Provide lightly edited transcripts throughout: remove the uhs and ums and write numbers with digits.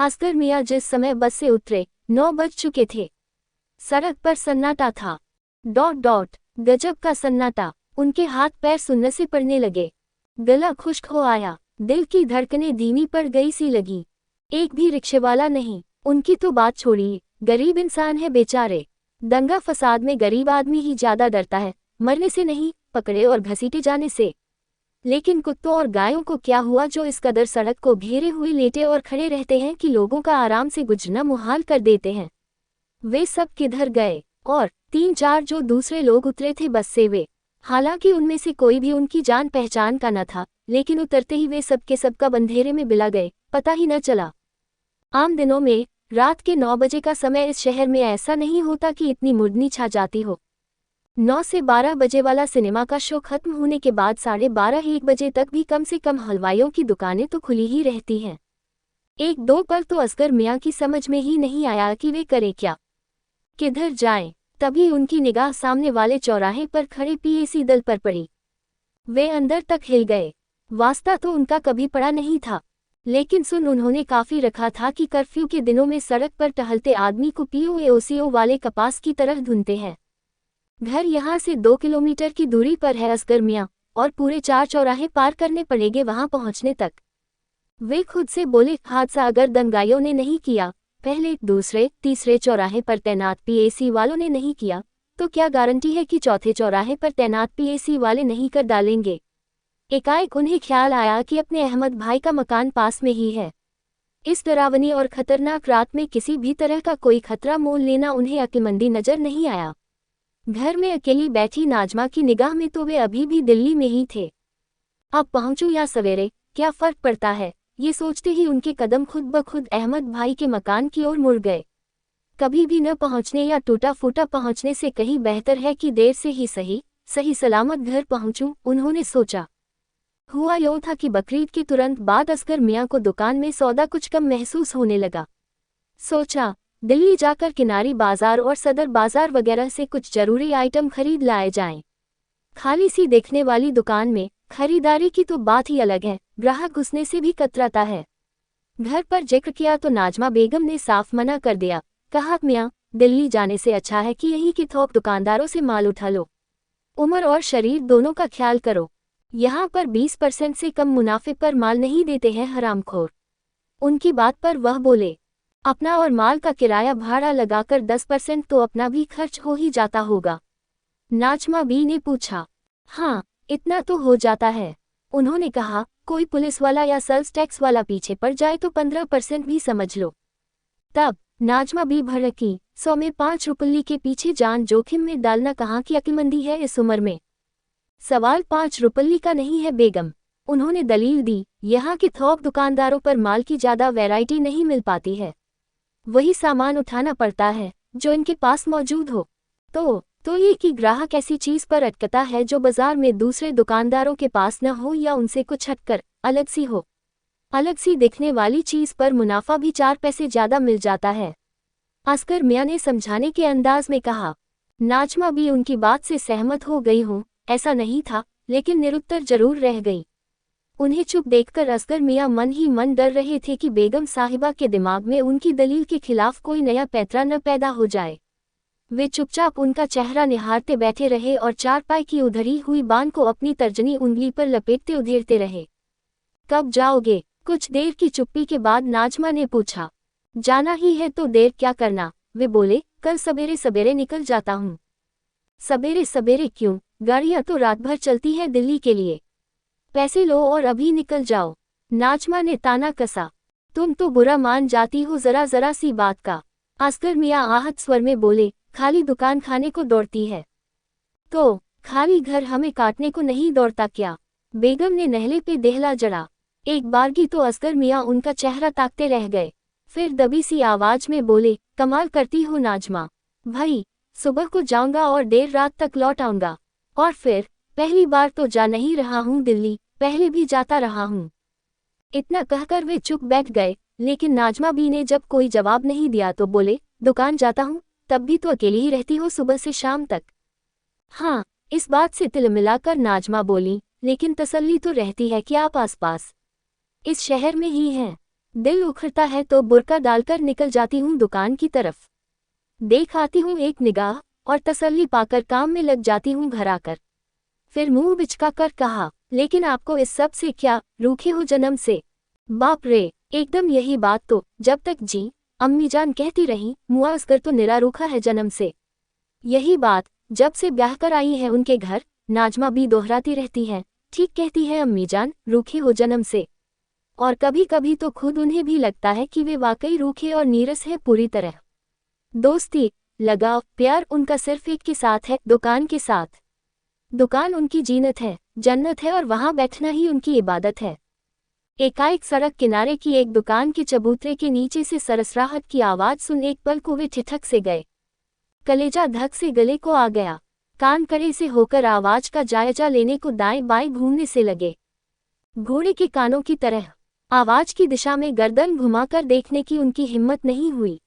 असगर मियाँ जिस समय बस से उतरे 9 बज चुके थे। सड़क पर सन्नाटा था। गजब का सन्नाटा। उनके हाथ पैर सुन्न से पड़ने लगे। गला खुश्क हो आया। दिल की धड़कनें धीमी पड़ गई सी लगी। एक भी रिक्शेवाला नहीं। उनकी तो बात छोड़िए, गरीब इंसान है बेचारे। दंगा फसाद में गरीब आदमी ही ज्यादा डरता है, मरने से नहीं, पकड़े और घसीटे जाने से। लेकिन कुत्तों और गायों को क्या हुआ जो इस कदर सड़क को घेरे हुए लेटे और खड़े रहते हैं कि लोगों का आराम से गुजरना मुहाल कर देते हैं। वे सब किधर गए? और 3-4 जो दूसरे लोग उतरे थे बस से, वे हालांकि उनमें से कोई भी उनकी जान पहचान का न था, लेकिन उतरते ही वे सब के सब कब अंधेरे में बिला गए, पता ही न चला। आम दिनों में रात के 9 बजे का समय इस शहर में ऐसा नहीं होता कि इतनी मुर्दनी छा जाती हो। 9 से 12 बजे वाला सिनेमा का शो खत्म होने के बाद 12:30-1 बजे तक भी कम से कम हलवाइयों की दुकानें तो खुली ही रहती हैं। 1-2 पल तो असगर मियाँ की समझ में ही नहीं आया कि वे करें क्या, किधर जाएं। तभी उनकी निगाह सामने वाले चौराहे पर खड़े पीएसी दल पर पड़ी। वे अंदर तक हिल गए। वास्ता तो उनका कभी पड़ा नहीं था, लेकिन सुन उन्होंने काफी रखा था कि कर्फ्यू के दिनों में सड़क पर टहलते आदमी को पीओएओसीओ वाले कपास की तरह धुनते हैं। घर यहाँ से 2 किलोमीटर की दूरी पर है असगर मियाँ, और पूरे 4 चौराहे पार करने पड़ेंगे वहां पहुंचने तक। वे खुद से बोले, हादसा अगर दंगाइयों ने नहीं किया, पहले, दूसरे, तीसरे चौराहे पर तैनात पीएसी वालों ने नहीं किया, तो क्या गारंटी है कि चौथे चौराहे पर तैनात पीएसी वाले नहीं कर डालेंगे। एकाएक उन्हें ख्याल आया कि अपने अहमद भाई का मकान पास में ही है। इस डरावनी और खतरनाक रात में किसी भी तरह का कोई खतरा मोल लेना उन्हें अक्लमंदी नजर नहीं आया। घर में अकेली बैठी नाजमा की निगाह में तो वे अभी भी दिल्ली में ही थे। अब पहुंचूं या सवेरे, क्या फर्क पड़ता है, ये सोचते ही उनके कदम खुद ब खुद अहमद भाई के मकान की ओर मुड़ गए। कभी भी न पहुंचने या टूटा फूटा पहुंचने से कहीं बेहतर है कि देर से ही सही सलामत घर पहुंचूं, उन्होंने सोचा। हुआ यूं था कि बकरीद के तुरंत बाद असगर मियाँ को दुकान में सौदा कुछ कम महसूस होने लगा। सोचा, दिल्ली जाकर किनारी बाजार और सदर बाजार वगैरह से कुछ जरूरी आइटम खरीद लाए जाएं। खाली सी देखने वाली दुकान में खरीदारी की तो बात ही अलग है, ग्राहक घुसने से भी कतराता है। घर पर जिक्र किया तो नाजमा बेगम ने साफ मना कर दिया। कहा, मियाँ, दिल्ली जाने से अच्छा है कि यहीं के थोक दुकानदारों से माल उठा लो। उम्र और शरीर दोनों का ख्याल करो। यहाँ पर 20% से कम मुनाफे पर माल नहीं देते हैं हरामखोर। उनकी बात पर वह बोले, अपना और माल का किराया भाड़ा लगाकर 10% तो अपना भी खर्च हो ही जाता होगा। नाजमा बी ने पूछा, हाँ, इतना तो हो जाता है। उन्होंने कहा, कोई पुलिस वाला या सेल्स टैक्स वाला पीछे पड़ जाए तो 15% भी समझ लो। तब नाजमा भी भड़की, 100 में 5 रुपये के पीछे जान जोखिम में डालना कहाँ की अक्लमंदी है इस उम्र में। सवाल 5 रुपये का नहीं है बेगम, उन्होंने दलील दी। यहाँ के थोक दुकानदारों पर माल की ज्यादा वैरायटी नहीं मिल पाती है, वही सामान उठाना पड़ता है जो इनके पास मौजूद हो। तो ये कि ग्राहक ऐसी चीज पर अटकता है जो बाजार में दूसरे दुकानदारों के पास न हो या उनसे कुछ हटकर अलग सी हो। अलग सी दिखने वाली चीज पर मुनाफा भी 4 पैसे ज्यादा मिल जाता है, असगर मियाँ ने समझाने के अंदाज में कहा। नाजमा भी उनकी बात से सहमत हो गई हूँ, ऐसा नहीं था, लेकिन निरुत्तर जरूर रह गई। उन्हें चुप देखकर असगर मियाँ मन ही मन डर रहे थे कि बेगम साहिबा के दिमाग में उनकी दलील के खिलाफ कोई नया पैंतरा न पैदा हो जाए। वे चुपचाप उनका चेहरा निहारते बैठे रहे और चारपाई की उधरी हुई बान को अपनी तर्जनी उंगली पर लपेटते उधेड़ते रहे। कब जाओगे? कुछ देर की चुप्पी के बाद नाजमा ने पूछा। जाना ही है तो देर क्या करना, वे बोले, कल सवेरे सवेरे निकल जाता हूँ। सवेरे सवेरे क्यों? गाड़ियाँ तो रात भर चलती हैं दिल्ली के लिए। पैसे लो और अभी निकल जाओ। नाजमा ने ताना कसा। तुम तो बुरा मान जाती हो जरा सी बात का। असगर मियाँ आहत स्वर में बोले, खाली दुकान खाने को दौड़ती है तो खाली घर हमें काटने को नहीं दौड़ता क्या? बेगम ने नहले पे देहला जड़ा। एक बारगी तो असगर मियाँ उनका चेहरा ताकते रह गए, फिर दबी सी आवाज में बोले, कमाल करती हो नाजमा भाई, सुबह को जाऊंगा और देर रात तक लौट आऊंगा, और फिर पहली बार तो जा नहीं रहा हूँ दिल्ली, पहले भी जाता रहा हूँ। इतना कहकर वे चुप बैठ गए, लेकिन नाजमा बी ने जब कोई जवाब नहीं दिया तो बोले, दुकान जाता हूँ, तब भी तो अकेली ही रहती हो सुबह से शाम तक। हाँ, इस बात से तिलमिलाकर नाजमा बोली, लेकिन तसल्ली तो रहती है कि आप आसपास इस शहर में ही हैं। दिल उखड़ता है तो बुर्का डालकर निकल जाती हूँ दुकान की तरफ। देख आती हूँ एक निगाह और तसल्ली पाकर काम में लग जाती हूँ घर आकर। फिर मुंह बिचका कर कहा, लेकिन आपको इस सब से क्या, रूखे हो जन्म से। बाप रे, एकदम यही बात तो जब तक जी अम्मी जान कहती रही, मुआ असगर तो निरा रूखा है जन्म से। यही बात जब से ब्याह कर आई है उनके घर, नाजमा भी दोहराती रहती है, ठीक कहती है अम्मी जान, रूखे हो जन्म से। और कभी कभी तो खुद उन्हें भी लगता है कि वे वाकई रूखे और नीरस है पूरी तरह। दोस्ती, लगाव, प्यार उनका सिर्फ एक के साथ है, दुकान के साथ। दुकान उनकी जीनत है, जन्नत है और वहां बैठना ही उनकी इबादत है। एकाएक सड़क किनारे की एक दुकान के चबूतरे के नीचे से सरसराहट की आवाज सुन एक पल को वे ठिठक से गए। कलेजा धक से गले को आ गया। कान कड़े से होकर आवाज का जायजा लेने को दाएं बाएं घूमने से लगे। घोड़े के कानों की तरह आवाज की दिशा में गर्दन घुमाकर देखने की उनकी हिम्मत नहीं हुई।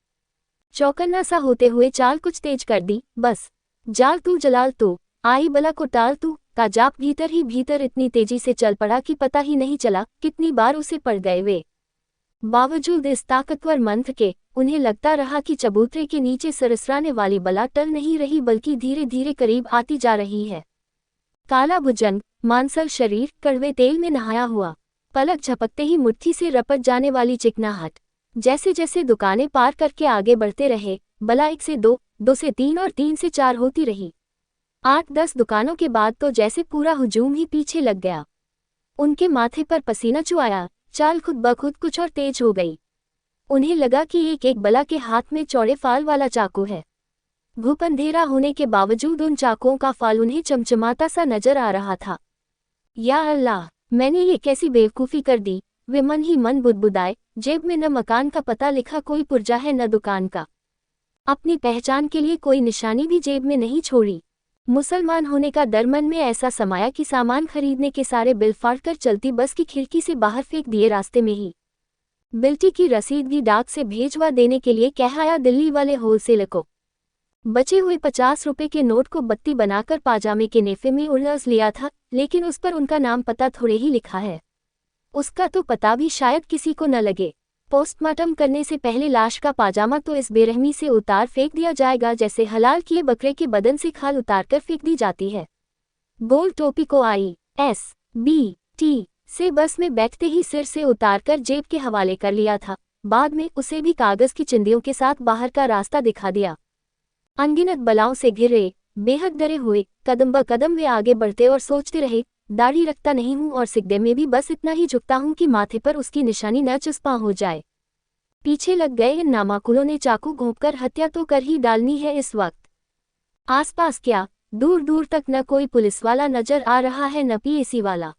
चौकन्ना सा होते हुए चाल कुछ तेज कर दी, बस जाल तू जलाल तू, आई बला को टाल तू का जाप भीतर ही भीतर इतनी तेजी से चल पड़ा कि पता ही नहीं चला कितनी बार उसे पड़ गए वे। बावजूद इस ताकतवर मंत्र के उन्हें लगता रहा कि चबूतरे के नीचे सरसराने वाली बला टल नहीं रही बल्कि धीरे धीरे करीब आती जा रही है। काला भुजंग, मांसल शरीर, कड़वे तेल में नहाया हुआ, पलक झपकते ही मुट्ठी से रपट जाने वाली चिकनाहट। जैसे जैसे दुकानें पार करके आगे बढ़ते रहे, बला 1 से 2, 2 से 3 और 3 से 4 होती रही। 8-10 दुकानों के बाद तो जैसे पूरा हुजूम ही पीछे लग गया। उनके माथे पर पसीना चुआया, चाल खुद ब खुद कुछ और तेज हो गई। उन्हें लगा कि एक एक बला के हाथ में चौड़े फाल वाला चाकू है। घुप अंधेरा होने के बावजूद उन चाकुओं का फाल उन्हें चमचमाता सा नजर आ रहा था। या अल्लाह, मैंने ये कैसी बेवकूफ़ी कर दी, वे मन ही मन बुदबुदाए। जेब में न मकान का पता लिखा कोई पुर्जा है न दुकान का। अपनी पहचान के लिए कोई निशानी भी जेब में नहीं छोड़ी। मुसलमान होने का डर मन में ऐसा समाया कि सामान खरीदने के सारे बिल फाड़कर चलती बस की खिड़की से बाहर फेंक दिए रास्ते में ही। बिल्टी की रसीद भी डाक से भेजवा देने के लिए कह आया दिल्ली वाले होलसेलर को। बचे हुए 50 रुपए के नोट को बत्ती बनाकर पाजामे के नेफे में उलझ लिया था, लेकिन उस पर उनका नाम पता थोड़े ही लिखा है। उसका तो पता भी शायद किसी को न लगे। पोस्टमार्टम करने से पहले लाश का पाजामा तो इस बेरहमी से उतार फेंक दिया जाएगा जैसे हलाल किए बकरे के बदन से खाल उतारकर फेंक दी जाती है। गोल टोपी को ISBT से बस में बैठते ही सिर से उतारकर जेब के हवाले कर लिया था। बाद में उसे भी कागज की चिंदियों के साथ बाहर का रास्ता दिखा दिया। अनगिनत बलाओं से घिरे, बेहद डरे हुए कदम ब कदम वे आगे बढ़ते और सोचते रहे, दाढ़ी रखता नहीं हूं और सिगदे में भी बस इतना ही झुकता हूं कि माथे पर उसकी निशानी न चुस्पा हो जाए। पीछे लग गए इन नामाकुलों ने चाकू घोंपकर हत्या तो कर ही डालनी है इस वक्त। आसपास क्या, दूर दूर तक न कोई पुलिस वाला नजर आ रहा है न पीएसी वाला।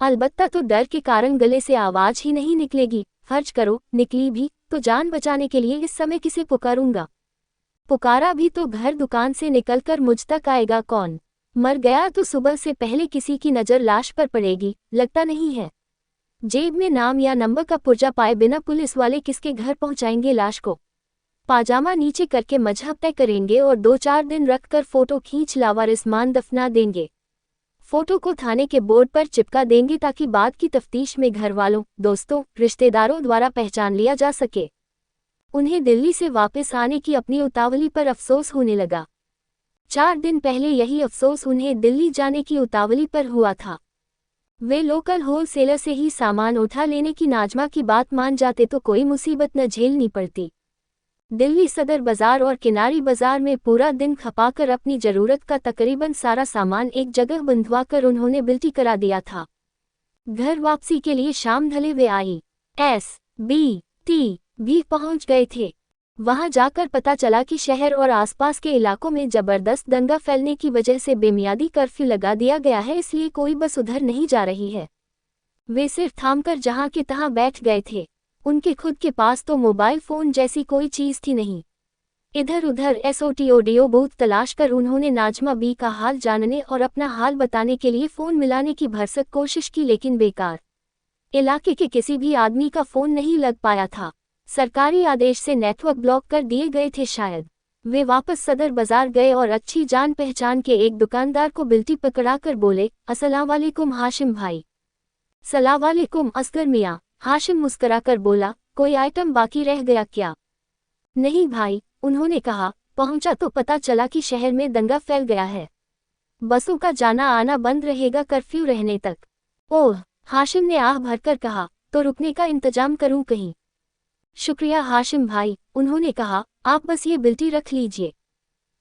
अलबत्ता तो डर के कारण गले से आवाज ही नहीं निकलेगी। फर्ज करो निकली भी तो जान बचाने के लिए इस समय किसे पुकारूंगा। पुकारा भी तो घर दुकान से निकलकर मुझ तक आएगा कौन। मर गया तो सुबह से पहले किसी की नज़र लाश पर पड़ेगी, लगता नहीं है। जेब में नाम या नंबर का पुर्जा पाए बिना पुलिस वाले किसके घर पहुंचाएंगे लाश को। पाजामा नीचे करके मजहब तय करेंगे और 2-4 दिन रखकर फोटो खींच लावारिसमान दफना देंगे। फोटो को थाने के बोर्ड पर चिपका देंगे ताकि बाद की तफ्तीश में घर वालों, दोस्तों, रिश्तेदारों द्वारा पहचान लिया जा सके। उन्हें दिल्ली से वापस आने की अपनी उतावली पर अफसोस होने लगा। 4 दिन पहले यही अफसोस उन्हें दिल्ली जाने की उतावली पर हुआ था। वे लोकल होलसेलर से ही सामान उठा लेने की नाजमा की बात मान जाते तो कोई मुसीबत न झेलनी पड़ती। दिल्ली सदर बाजार और किनारी बाजार में पूरा दिन खपाकर अपनी ज़रूरत का तकरीबन सारा सामान एक जगह बंधवाकर उन्होंने बिल्टी करा दिया था। घर वापसी के लिए शाम ढले वे ISBT भी पहुंच गए थे। वहां जाकर पता चला कि शहर और आसपास के इलाकों में जबरदस्त दंगा फैलने की वजह से बेमियादी कर्फ्यू लगा दिया गया है, इसलिए कोई बस उधर नहीं जा रही है। वे सिर थामकर जहां के तहां बैठ गए थे। उनके खुद के पास तो मोबाइल फोन जैसी कोई चीज थी नहीं। इधर उधर SOT ऑडियो बूथ तलाश कर उन्होंने नाजमा बी का हाल जानने और अपना हाल बताने के लिए फ़ोन मिलाने की भरसक कोशिश की, लेकिन बेकार। इलाके के किसी भी आदमी का फ़ोन नहीं लग पाया था। सरकारी आदेश से नेटवर्क ब्लॉक कर दिए गए थे शायद। वे वापस सदर बाजार गए और अच्छी जान पहचान के एक दुकानदार को बिल्टी पकड़ाकर बोले, अस्सलाम वालेकुम हाशिम भाई। सलाम वालेकुम असगर मियाँ। हाशिम मुस्कुराकर बोला, कोई आइटम बाकी रह गया क्या? नहीं भाई, उन्होंने कहा, पहुंचा तो पता चला कि शहर में दंगा फैल गया है। बसों का जाना आना बंद रहेगा कर्फ्यू रहने तक। ओह, हाशिम ने आह भरकर कहा, तो रुकने का इंतजाम करूं कहीं? शुक्रिया हाशिम भाई, उन्होंने कहा, आप बस ये बिल्टी रख लीजिए।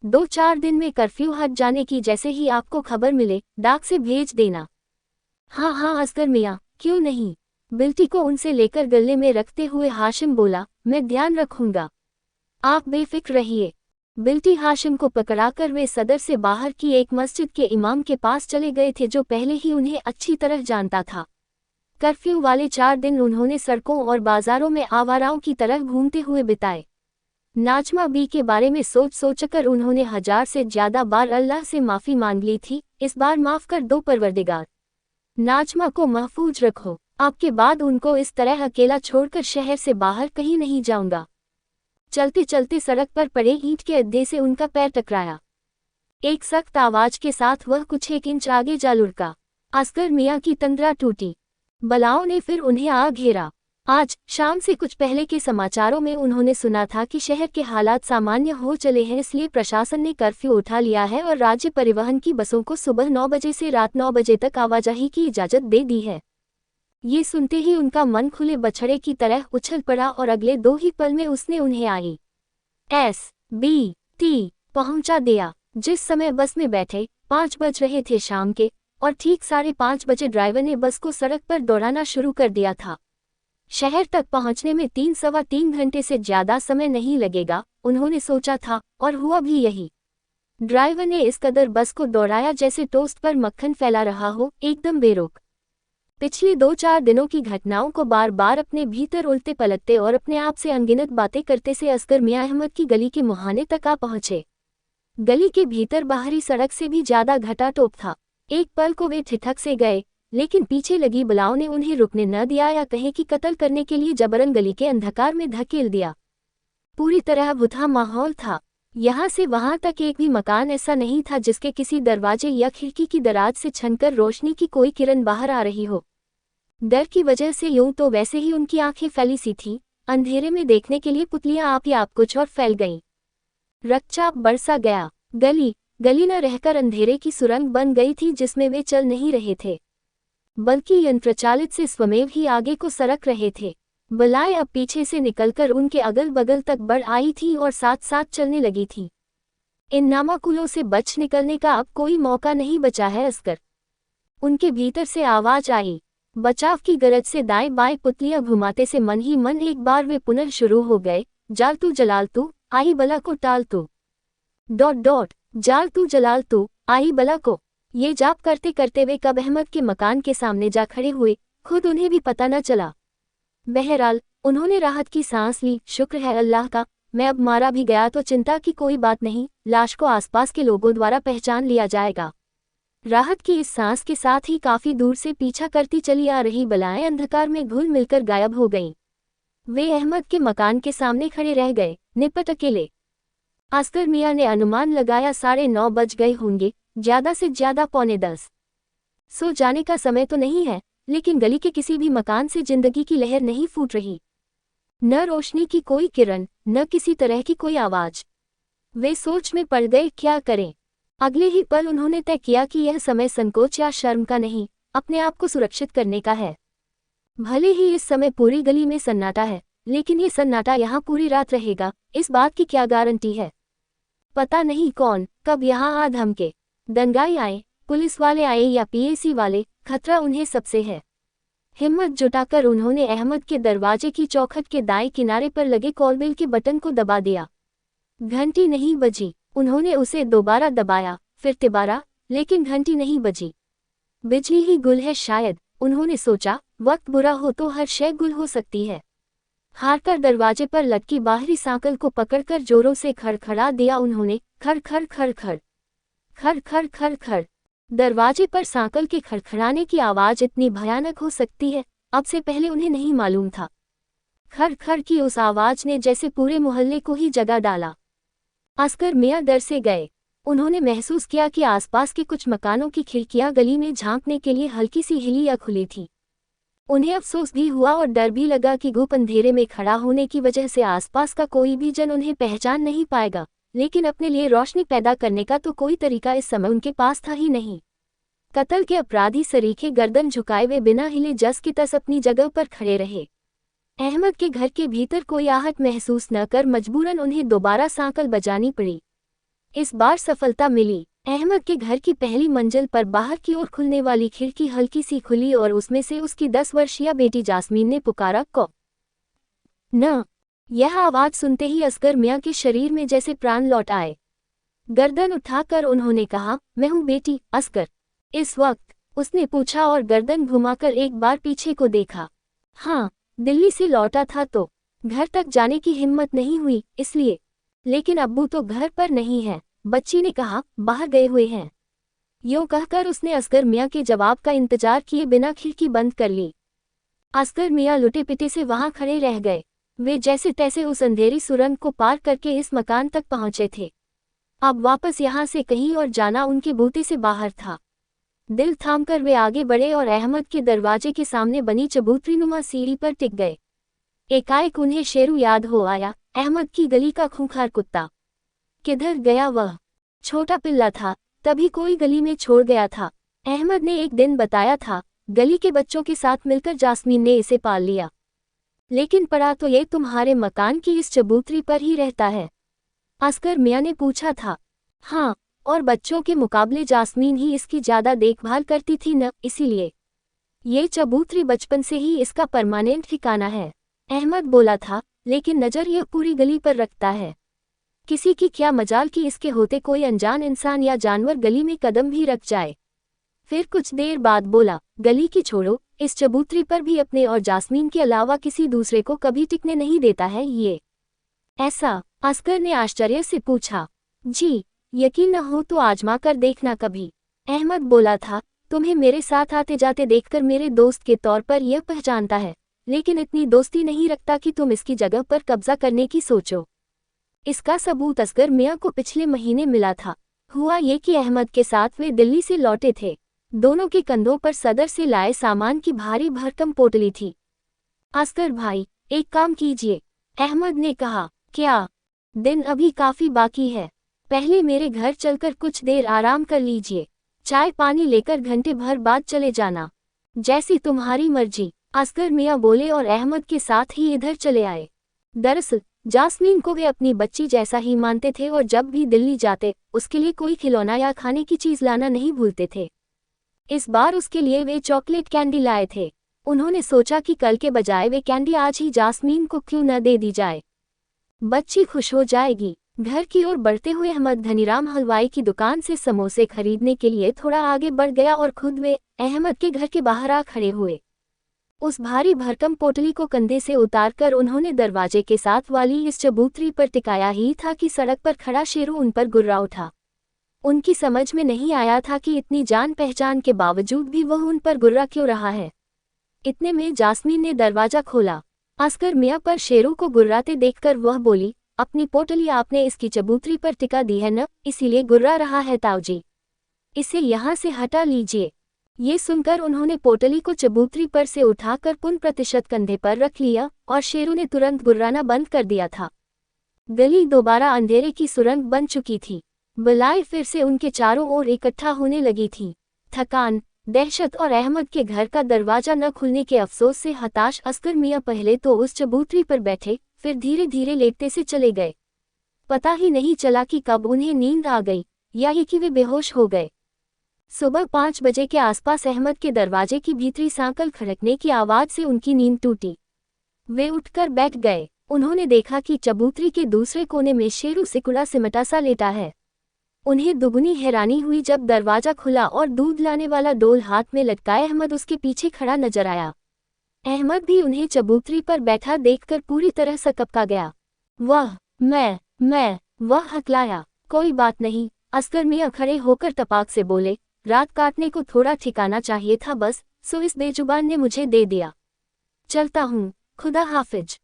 2-4 दिन में कर्फ्यू हट जाने की जैसे ही आपको खबर मिले डाक से भेज देना। हाँ हाँ असगर मियाँ, क्यों नहीं। बिल्टी को उनसे लेकर गले में रखते हुए हाशिम बोला, मैं ध्यान रखूंगा, आप बेफिक्र रहिए। बिल्टी हाशिम को पकड़ाकर वे सदर से बाहर की एक मस्जिद के इमाम के पास चले गए थे जो पहले ही उन्हें अच्छी तरह जानता था। कर्फ्यू वाले 4 दिन उन्होंने सड़कों और बाजारों में आवाराओं की तरह घूमते हुए बिताए। नाजमा बी के बारे में सोच सोचकर उन्होंने 1000 से ज्यादा बार अल्लाह से माफ़ी मांग ली थी, इस बार माफ़ कर दो परवरदिगार। नाजमा को महफूज रखो, आपके बाद उनको इस तरह अकेला छोड़कर शहर से बाहर कहीं नहीं जाऊंगा। चलते चलते सड़क पर पड़े ईंट के अड्डे से उनका पैर टकराया। एक सख्त आवाज के साथ वह कुछ 1 इंच आगे जा लुढ़का। असगर मियाँ की तंद्रा टूटी। बलाओं ने फिर उन्हें आ घेरा। आज शाम से कुछ पहले के समाचारों में उन्होंने सुना था कि शहर के हालात सामान्य हो चले हैं, इसलिए प्रशासन ने कर्फ्यू उठा लिया है और राज्य परिवहन की बसों को सुबह 9 बजे से रात 9 बजे तक आवाजाही की इजाजत दे दी है। ये सुनते ही उनका मन खुले बछड़े की तरह उछल पड़ा और अगले 2 ही पल में उसने उन्हें ISBT पहुंचा दिया। जिस समय बस में बैठे 5 बज रहे थे शाम के, और ठीक 5:30 बजे ड्राइवर ने बस को सड़क पर दौड़ाना शुरू कर दिया था। शहर तक पहुंचने में 3-3.25 घंटे से ज्यादा समय नहीं लगेगा, उन्होंने सोचा था, और हुआ भी यही। ड्राइवर ने इस कदर बस को दौड़ाया जैसे टोस्ट पर मक्खन फैला रहा हो, एकदम बेरोक। पिछले 2-4 दिनों की घटनाओं को बार बार अपने भीतर उल्टे पलटते और अपने आप से अनगिनत बातें करते से असगर मियाँ अहमद की गली के मुहाने तक आ पहुंचे। गली के भीतर बाहरी सड़क से भी ज्यादा घटाटोप था। एक पल को वे ठिठक से गए, लेकिन पीछे लगी बलाओं ने उन्हें रुकने न दिया या कहे कि कत्ल करने के लिए जबरन गली के अंधकार में धकेल दिया। पूरी तरह भुता माहौल था। यहाँ से वहां तक एक भी मकान ऐसा नहीं था जिसके किसी दरवाजे या खिड़की की दराज से छनकर रोशनी की कोई किरण बाहर आ रही हो। डर की वजह से यूं तो वैसे ही उनकी आंखें फैली सी थीं, अंधेरे में देखने के लिए पुतलियां आप ही आप कुछ और फैल गईं। रक्तचाप बरसा गया। गली न रहकर अंधेरे की सुरंग बन गई थी जिसमें वे चल नहीं रहे थे, बल्कि यंत्रचालित से स्वमेव ही आगे को सरक रहे थे। बलाएं अब पीछे से निकलकर उनके अगल बगल तक बढ़ आई थीं और साथ साथ चलने लगी थीं। इन नामाकुलों से बच निकलने का अब कोई मौका नहीं बचा है असगर। उनके भीतर से आवाज आई। बचाव की गरज से दाएं बाएं पुतलियां घुमाते से मन ही मन एक बार वे पुनः शुरू हो गए। जाल तू जलाल तू, आई बला को टाल तू। ... जाल तू जलाल तू, आई बला को। ये जाप करते करते वे कब अहमद के मकान के सामने जा खड़े हुए, खुद उन्हें भी पता न चला। बहरहाल उन्होंने राहत की सांस ली। शुक्र है अल्लाह का, मैं अब मारा भी गया तो चिंता की कोई बात नहीं, लाश को आसपास के लोगों द्वारा पहचान लिया जाएगा। राहत की इस सांस के साथ ही काफी दूर से पीछा करती चली आ रही बलाएं अंधकार में घुल मिलकर गायब हो गईं। वे अहमद के मकान के सामने खड़े रह गए, निपट अकेले। असगर मियाँ ने अनुमान लगाया 9:30 बज गए होंगे, ज्यादा से ज्यादा 9:45। सो जाने का समय तो नहीं है, लेकिन गली के किसी भी मकान से जिंदगी की लहर नहीं फूट रही। न रोशनी की कोई किरण, न किसी तरह की कोई आवाज। वे सोच में पड़ गए, क्या करें। अगले ही पल उन्होंने तय किया कि यह समय संकोच या शर्म का नहीं, अपने आप को सुरक्षित करने का है। भले ही इस समय पूरी गली में सन्नाटा है, लेकिन ये सन्नाटा यहाँ पूरी रात रहेगा, इस बात की क्या गारंटी है। पता नहीं कौन कब यहाँ आ धमके। दंगाई आए, पुलिस वाले आए या PAC वाले, खतरा उन्हें सबसे है। हिम्मत जुटाकर उन्होंने अहमद के दरवाजे की चौखट के दाएं किनारे पर लगे कॉलबेल के बटन को दबा दिया। घंटी नहीं बजी। उन्होंने उसे दोबारा दबाया, फिर तिबारा, लेकिन घंटी नहीं बजी। बिजली ही गुल है शायद, उन्होंने सोचा, वक्त बुरा हो तो हर शय गुल हो सकती है। हारकर दरवाजे पर लटकी बाहरी सांकल को पकड़कर जोरों से खड़खड़ा दिया उन्होंने। खड़ खड़ खड़ खड़ खड़ खड़ खड़ खड़। दरवाजे पर सांकल के खड़खड़ाने की आवाज इतनी भयानक हो सकती है, अब से पहले उन्हें नहीं मालूम था। खड़ खड़ की उस आवाज ने जैसे पूरे मोहल्ले को ही जगा डाला। असगर मियाँ डर से गए। उन्होंने महसूस किया कि आसपास के कुछ मकानों की खिड़कियां गली में झांकने के लिए हल्की सी हिली या खुली थी। उन्हें अफसोस भी हुआ और डर भी लगा कि घुप अंधेरे में खड़ा होने की वजह से आसपास का कोई भी जन उन्हें पहचान नहीं पाएगा, लेकिन अपने लिए रोशनी पैदा करने का तो कोई तरीका इस समय उनके पास था ही नहीं। कत्ल के अपराधी सरीखे गर्दन झुकाए वे बिना हिले जस की तस अपनी जगह पर खड़े रहे। अहमद के घर के भीतर कोई आहट महसूस न कर मजबूरन उन्हें दोबारा सांकल बजानी पड़ी। इस बार सफलता मिली। अहमद के घर की पहली मंजिल पर बाहर की ओर खुलने वाली खिड़की हल्की सी खुली और उसमें से उसकी 10 वर्षीय बेटी जास्मीन ने पुकारा, को न। यह आवाज सुनते ही असगर मियाँ के शरीर में जैसे प्राण लौट आए। गर्दन उठाकर उन्होंने कहा, मैं हूँ बेटी, असगर। इस वक्त उसने पूछा और गर्दन घुमाकर एक बार पीछे को देखा। हाँ, दिल्ली से लौटा था तो घर तक जाने की हिम्मत नहीं हुई इसलिए। लेकिन अब्बू तो घर पर नहीं है, बच्ची ने कहा, बाहर गए हुए हैं। यूं कहकर उसने असगर मियाँ के जवाब का इंतजार किए बिना खिड़की बंद कर ली। असगर मियाँ लुटे पिटे से वहां खड़े रह गए। वे जैसे तैसे उस अंधेरी सुरंग को पार करके इस मकान तक पहुंचे थे। अब वापस यहाँ से कहीं और जाना उनके बूते से बाहर था। दिल थामकर वे आगे बढ़े और अहमद के दरवाजे के सामने बनी चबूतरीनुमा सीढ़ी पर टिक गए। एकाएक उन्हें शेरू याद हो आया, अहमद की गली का खूंखार कुत्ता। किधर गया वह? छोटा पिल्ला था, तभी कोई गली में छोड़ गया था। अहमद ने एक दिन बताया था, गली के बच्चों के साथ मिलकर जास्मीन ने इसे पाल लिया। लेकिन पड़ा तो ये तुम्हारे मकान की इस चबूतरी पर ही रहता है? असगर मियाँ ने पूछा था। हाँ, और बच्चों के मुकाबले जास्मीन ही इसकी ज्यादा देखभाल करती थी न, इसीलिए ये चबूतरी बचपन से ही इसका परमानेंट ठिकाना है। अहमद बोला था, लेकिन नजर यह पूरी गली पर रखता है। किसी की क्या मजाल कि इसके होते कोई अनजान इंसान या जानवर गली में कदम भी रख जाए। फिर कुछ देर बाद बोला, गली की छोड़ो, इस चबूतरी पर भी अपने और जास्मीन के अलावा किसी दूसरे को कभी टिकने नहीं देता है ये। ऐसा? असगर ने आश्चर्य से पूछा। जी, यकीन न हो तो आजमा कर देखना कभी। अहमद बोला था, तुम्हें मेरे साथ आते जाते देखकर मेरे दोस्त के तौर पर यह पहचानता है, लेकिन इतनी दोस्ती नहीं रखता कि तुम इसकी जगह पर कब्जा करने की सोचो। इसका सबूत असगर मियाँ को पिछले महीने मिला था। हुआ ये कि अहमद के साथ वे दिल्ली से लौटे थे। दोनों के कंधों पर सदर से लाए सामान की भारी भरकम पोटली थी। असगर भाई, एक काम कीजिए, अहमद ने कहा। क्या? दिन अभी काफी बाकी है, पहले मेरे घर चलकर कुछ देर आराम कर लीजिए। चाय पानी लेकर घंटे भर बाद चले जाना। जैसी तुम्हारी मर्जी, असगर मियाँ बोले और अहमद के साथ ही इधर चले आए। दरअसल जास्मीन को वे अपनी बच्ची जैसा ही मानते थे और जब भी दिल्ली जाते उसके लिए कोई खिलौना या खाने की चीज लाना नहीं भूलते थे। इस बार उसके लिए वे चॉकलेट कैंडी लाए थे। उन्होंने सोचा कि कल के बजाय वे कैंडी आज ही जास्मीन को क्यों न दे दी जाए, बच्ची खुश हो जाएगी। घर की ओर बढ़ते हुए अहमद धनीराम हलवाई की दुकान से समोसे खरीदने के लिए थोड़ा आगे बढ़ गया और खुद वे अहमद के घर के बाहर आ खड़े हुए। उस भारी भरकम पोटली को कंधे से उतारकर उन्होंने दरवाजे के साथ वाली इस चबूतरी पर टिकाया ही था कि सड़क पर खड़ा शेरू उन पर गुर्रा उठा। उनकी समझ में नहीं आया था कि इतनी जान पहचान के बावजूद भी वह उन पर गुर्रा क्यों रहा है। इतने में जास्मीन ने दरवाजा खोला। असगर मियाँ पर शेरू को गुर्राते देखकर वह बोली, अपनी पोटली आपने इसकी चबूतरी पर टिका दी है न, इसीलिए गुर्रा रहा है ताऊजी। इसे यहाँ से हटा लीजिए। ये सुनकर उन्होंने पोटली को चबूतरी पर से उठाकर 100% कंधे पर रख लिया और शेरू ने तुरंत गुर्राना बंद कर दिया था। गली दोबारा अंधेरे की सुरंग बन चुकी थी। बलाएं फिर से उनके चारों ओर इकट्ठा होने लगी थीं। थकान, दहशत और अहमद के घर का दरवाजा न खुलने के अफसोस से हताश असगर मियाँ पहले तो उस चबूतरी पर बैठे, फिर धीरे धीरे लेटते से चले गए। पता ही नहीं चला कि कब उन्हें नींद आ गई या ये कि वे बेहोश हो गए। सुबह 5 बजे के आसपास अहमद के दरवाजे की भीतरी सांकल खड़कने की आवाज से उनकी नींद टूटी। वे उठकर बैठ गए। उन्होंने देखा कि चबूतरी के दूसरे कोने में शेरू सिकुड़ा सिमटा सा लेटा है। उन्हें दुगनी हैरानी हुई जब दरवाजा खुला और दूध लाने वाला डोल हाथ में लटकाए अहमद उसके पीछे खड़ा नजर आया। अहमद भी उन्हें चबूतरी पर बैठा देखकर पूरी तरह सकपका गया। मैं वह हकलाया। कोई बात नहीं, असगर मियाँ खड़े होकर तपाक से बोले, रात काटने को थोड़ा ठिकाना चाहिए था बस, सो इस बेजुबान ने मुझे दे दिया। चलता हूँ, खुदा हाफिज।